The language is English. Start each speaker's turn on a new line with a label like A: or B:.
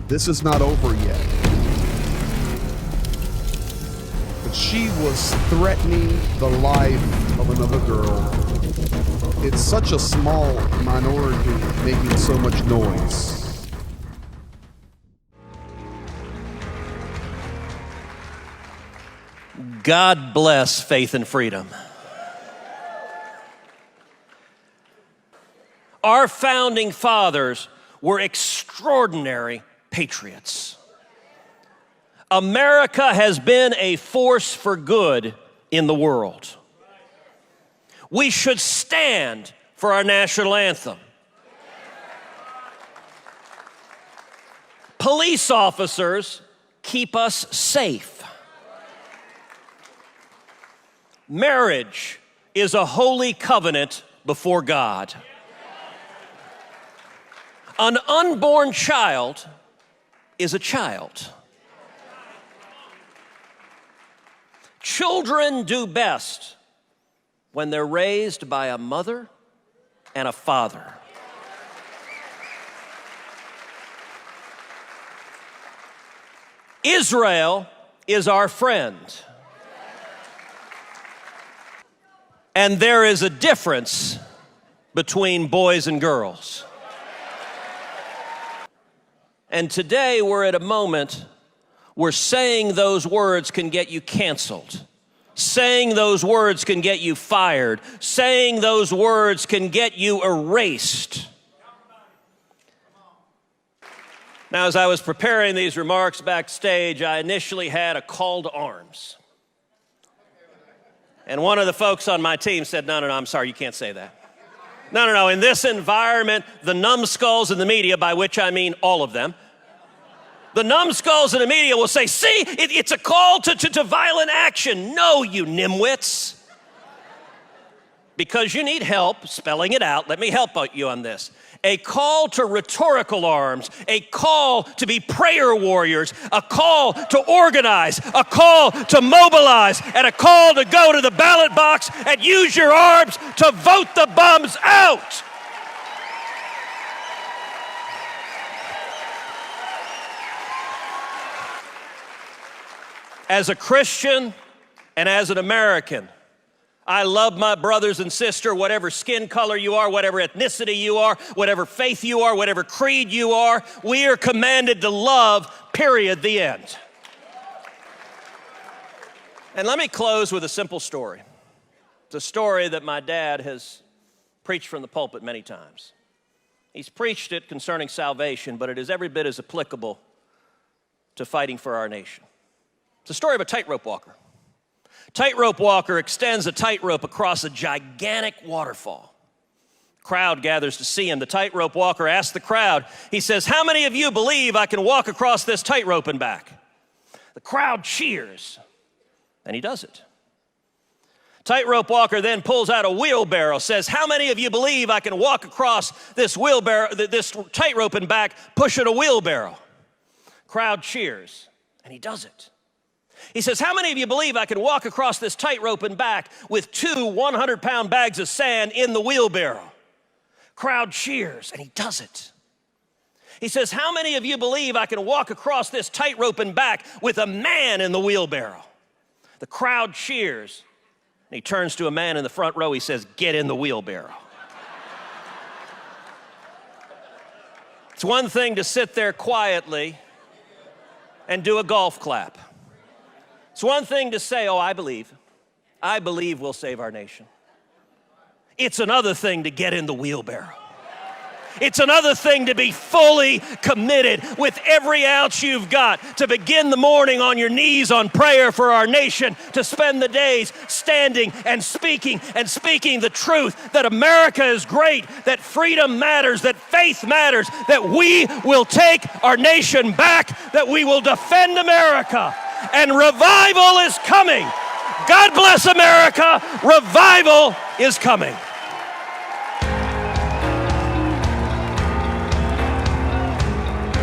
A: This is not over yet. But she was threatening the life of another girl. It's such a small minority making so much noise.
B: God bless faith and freedom. Our founding fathers were extraordinary patriots. America has been a force for good in the world. We should stand for our national anthem. Police officers keep us safe. Marriage is a holy covenant before God. An unborn child is a child. Children do best when they're raised by a mother and a father. Israel is our friend. And there is a difference between boys and girls. And today we're at a moment where saying those words can get you canceled. Saying those words can get you fired. Saying those words can get you erased. Now, as I was preparing these remarks backstage, I initially had a call to arms. And one of the folks on my team said, no, I'm sorry, you can't say that. No, in this environment, the numbskulls in the media, by which I mean all of them, the numbskulls in the media will say, see, it's a call to violent action. No, you nimwits. Because you need help spelling it out, let me help you on this. A call to rhetorical arms, a call to be prayer warriors, a call to organize, a call to mobilize, and a call to go to the ballot box and use your arms to vote the bums out. As a Christian and as an American, I love my brothers and sisters, whatever skin color you are, whatever ethnicity you are, whatever faith you are, whatever creed you are. We are commanded to love, period, the end. And let me close with a simple story. It's a story that my dad has preached from the pulpit many times. He's preached it concerning salvation, but it is every bit as applicable to fighting for our nation. It's a story of a tightrope walker. Tightrope walker extends a tightrope across a gigantic waterfall. Crowd gathers to see him. The tightrope walker asks the crowd, he says, how many of you believe I can walk across this tightrope and back? The crowd cheers, and he does it. Tightrope walker then pulls out a wheelbarrow, says, how many of you believe I can walk across this tightrope and back, pushing a wheelbarrow? Crowd cheers, and he does it. He says, how many of you believe I can walk across this tightrope and back with 2 100-pound bags of sand in the wheelbarrow? Crowd cheers, and he does it. He says, how many of you believe I can walk across this tightrope and back with a man in the wheelbarrow? The crowd cheers, and he turns to a man in the front row. He says, get in the wheelbarrow. It's one thing to sit there quietly and do a golf clap. It's one thing to say, oh, I believe we'll save our nation. It's another thing to get in the wheelbarrow. It's another thing to be fully committed with every ounce you've got, to begin the morning on your knees on prayer for our nation, to spend the days standing and speaking the truth that America is great, that freedom matters, that faith matters, that we will take our nation back, that we will defend America. And revival is coming. God bless America. Revival is coming.